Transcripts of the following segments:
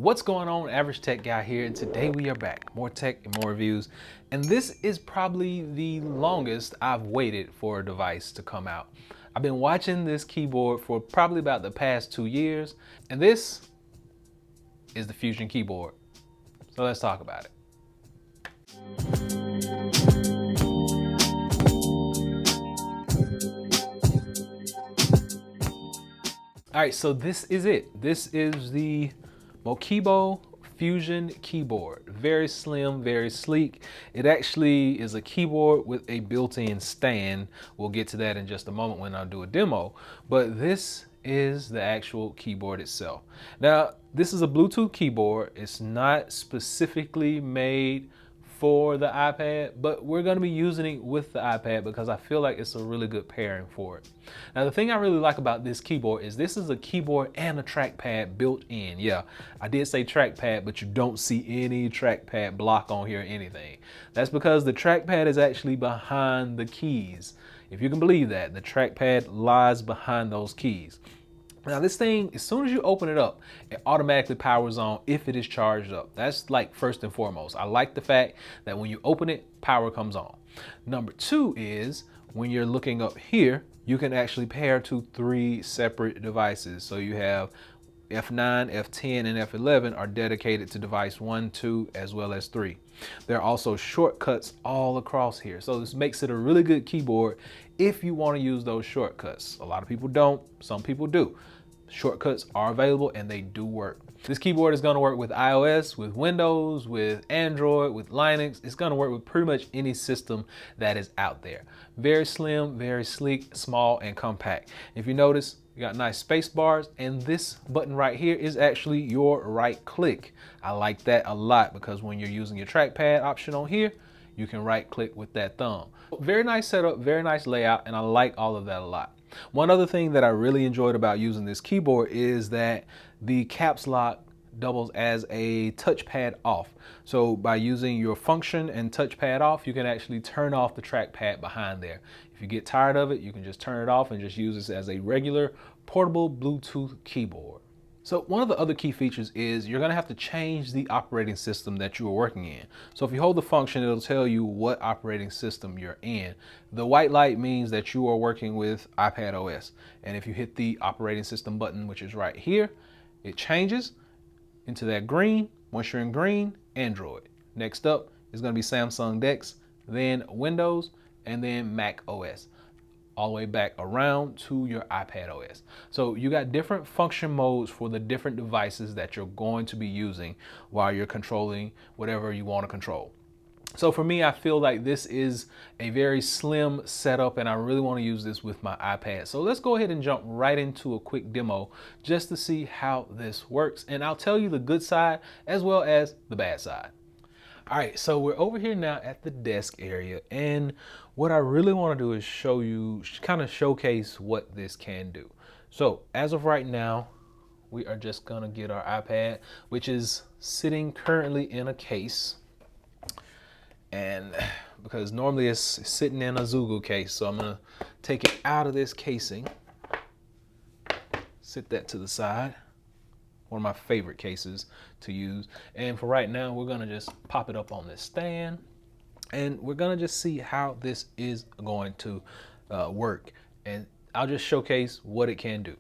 What's going on? Average Tech Guy here, and today we are back. More tech and more reviews. And this is probably the longest I've waited for a device to come out. I've been watching this keyboard for probably about the past 2 years, and this is the Fusion keyboard. So let's talk about it. All right, so this is it. This is the Mokibo Fusion keyboard. Very slim, very sleek. It actually is a keyboard with a built-in stand. We'll get to that in just a moment when I do a demo, but this is the actual keyboard itself. Now, this is a Bluetooth keyboard. It's not specifically made for the iPad, but we're going to be using it with the iPad because I feel like it's a really good pairing for it. Now, the thing I really like about this keyboard is this is a keyboard and a trackpad built in. Yeah, I did say trackpad, but you don't see any trackpad block on here or anything. That's because the trackpad is actually behind the keys. If you can believe that, the trackpad lies behind those keys. Now this thing, as soon as you open it up, it automatically powers on if it is charged up. That's like first and foremost. I like the fact that when you open it, power comes on. Number two is when you're looking up here, you can actually pair to 3 separate devices. So you have F9, F10, and F11 are dedicated to device 1, 2, as well as 3. There are also shortcuts all across here. So this makes it a really good keyboard if you want to use those shortcuts. A lot of people don't, some people do. Shortcuts are available and they do work. This keyboard is going to work with iOS, with Windows, with Android, with Linux. It's going to work with pretty much any system that is out there. Very slim, very sleek, small, and compact. If you notice, you got nice space bars, and this button right here is actually your right click. I like that a lot because when you're using your trackpad option on here, you can right click with that thumb. Very nice setup, very nice layout, and I like all of that a lot. One other thing that I really enjoyed about using this keyboard is that the caps lock doubles as a touchpad off. So by using your function and touchpad off, you can actually turn off the trackpad behind there. If you get tired of it, you can just turn it off and just use this as a regular portable Bluetooth keyboard. So one of the other key features is you're going to have to change the operating system that you are working in. So if you hold the function, it'll tell you what operating system you're in. The white light means that you are working with iPad OS. And if you hit the operating system button, which is right here, it changes into that green. Once you're in green, Android. Next up is going to be Samsung DeX, then Windows, and then Mac OS. All the way back around to your iPad OS. So you got different function modes for the different devices that you're going to be using while you're controlling whatever you want to control. So for me, I feel like this is a very slim setup and I really want to use this with my iPad. So let's go ahead and jump right into a quick demo just to see how this works. And I'll tell you the good side as well as the bad side. All right, so we're over here now at the desk area, and what I really want to do is show you, kind of showcase what this can do. So as of right now, we are just gonna get our iPad, which is sitting currently in a case, and because normally it's sitting in a Zugu case, so I'm gonna take it out of this casing, sit that to the side. One of my favorite cases to use. And for right now, we're gonna just pop it up on this stand and we're gonna just see how this is going to work. And I'll just showcase what it can do.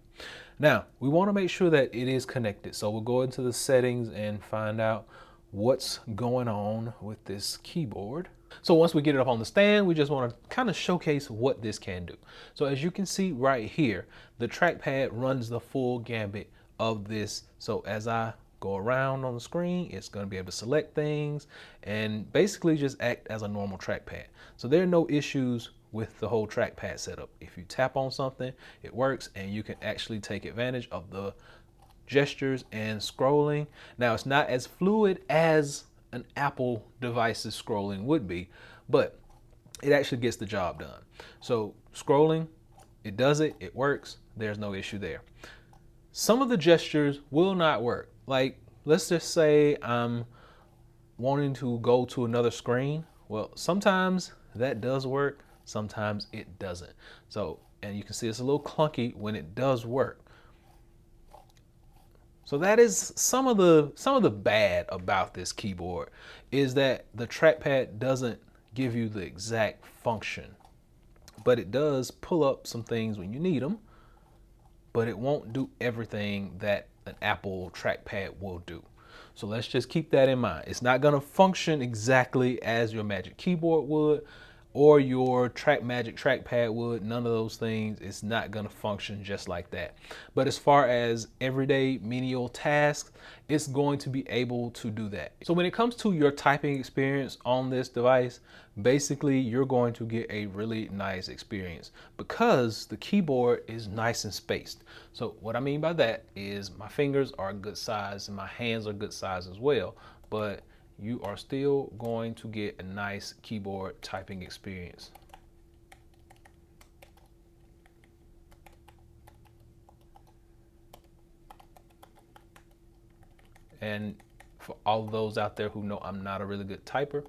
Now, we wanna make sure that it is connected. So we'll go into the settings and find out what's going on with this keyboard. So once we get it up on the stand, we just wanna kind of showcase what this can do. So as you can see right here, the trackpad runs the full gambit of this. So as I go around on the screen, it's going to be able to select things and basically just act as a normal trackpad. So there are no issues with the whole trackpad setup. If you tap on something, it works and you can actually take advantage of the gestures and scrolling. Now it's not as fluid as an Apple device's scrolling would be, but it actually gets the job done. So scrolling, it does it, it works, there's no issue there. Some of the gestures will not work. Like, let's just say I'm wanting to go to another screen. Well, sometimes that does work, sometimes it doesn't. So, and you can see it's a little clunky when it does work. So that is some of the bad about this keyboard, is that the trackpad doesn't give you the exact function, but it does pull up some things when you need them, but it won't do everything that an Apple trackpad will do. So let's just keep that in mind. It's not going to function exactly as your Magic Keyboard would or your Magic Trackpad would. None of those things. It's not going to function just like that. But as far as everyday menial tasks, it's going to be able to do that. So when it comes to your typing experience on this device, basically you're going to get a really nice experience because the keyboard is nice and spaced. So what I mean by that is my fingers are a good size and my hands are good size as well, but you are still going to get a nice keyboard typing experience. And for all of those out there who know I'm not a really good typer,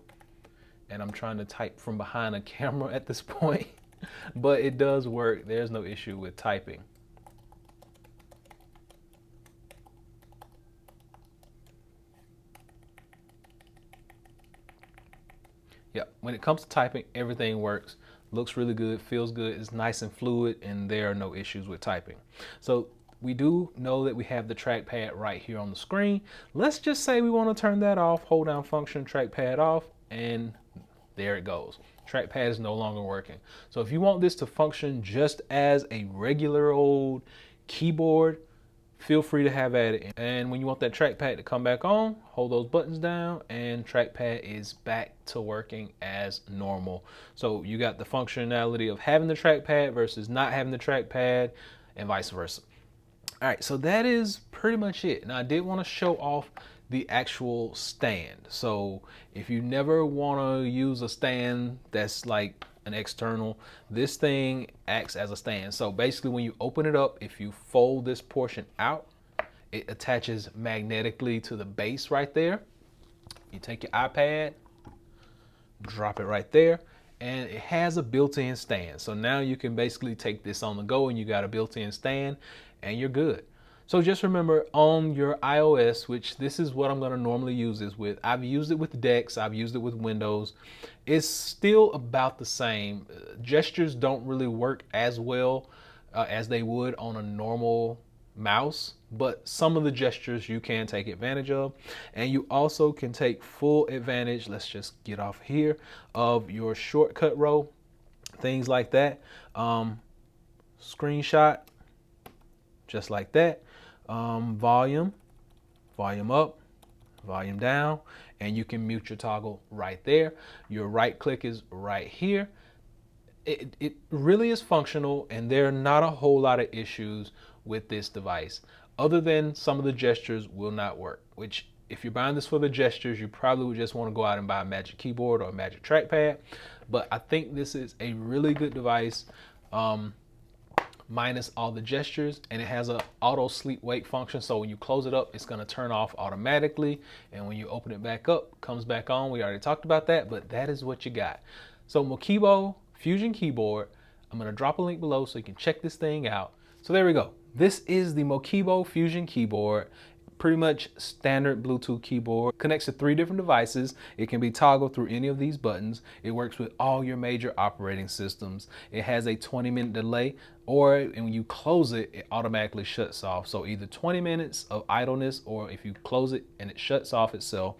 and I'm trying to type from behind a camera at this point, but it does work. There's no issue with typing. Yeah, when it comes to typing, everything works, looks really good, feels good, it's nice and fluid, and there are no issues with typing. So we do know that we have the trackpad right here on the screen. Let's just say we want to turn that off, hold down function, trackpad off, and there it goes. Trackpad is no longer working. So if you want this to function just as a regular old keyboard, feel free to have at it. And when you want that trackpad to come back on, hold those buttons down and trackpad is back to working as normal. So you got the functionality of having the trackpad versus not having the trackpad and vice versa. All right, so that is pretty much it. Now I did want to show off the actual stand. So if you never want to use a stand that's like an external, this thing acts as a stand. So basically when you open it up, if you fold this portion out, it attaches magnetically to the base right there. You take your iPad, drop it right there, and it has a built-in stand. So now you can basically take this on the go and you got a built-in stand and you're good. So just remember on your iOS, which this is what I'm going to normally use this with. I've used it with Dex, I've used it with Windows. It's still about the same. Gestures don't really work as well as they would on a normal mouse, but some of the gestures you can take advantage of, and you also can take full advantage, let's just get off here, of your shortcut row, things like that. Screenshot, just like that. Volume up, volume down, and you can mute your toggle right there. Your right click is right here. It really is functional, and there are not a whole lot of issues with this device other than some of the gestures will not work, which if you're buying this for the gestures, you probably would just want to go out and buy a Magic Keyboard or a Magic Trackpad. But I think this is a really good device, minus all the gestures, and it has a auto sleep wake function. So when you close it up, it's going to turn off automatically, and when you open it back up, comes back on. We already talked about that, but that is what you got. So Mokibo Fusion keyboard. I'm going to drop a link below so you can check this thing out. So there we go. This is the Mokibo Fusion keyboard. Pretty much standard Bluetooth keyboard. Connects to 3 different devices. It can be toggled through any of these buttons. It works with all your major operating systems. It has a 20-minute delay, or when you close it, it automatically shuts off. So either 20 minutes of idleness, or if you close it and it shuts off itself.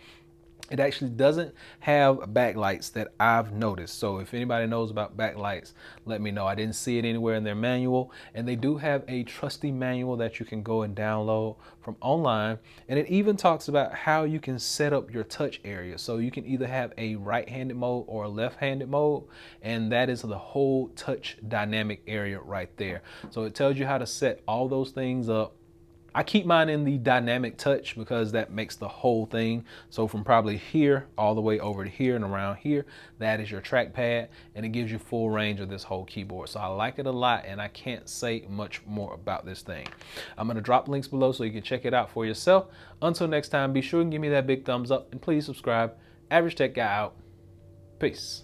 It actually doesn't have backlights that I've noticed. So if anybody knows about backlights, let me know. I didn't see it anywhere in their manual. And they do have a trusty manual that you can go and download from online. And it even talks about how you can set up your touch area. So you can either have a right-handed mode or a left-handed mode. And that is the whole touch dynamic area right there. So it tells you how to set all those things up. I keep mine in the dynamic touch because that makes the whole thing. So from probably here all the way over to here and around here, that is your trackpad, and it gives you full range of this whole keyboard. So I like it a lot, and I can't say much more about this thing. I'm going to drop links below so you can check it out for yourself. Until next time, be sure and give me that big thumbs up, and please subscribe. Average Tech Guy out. Peace.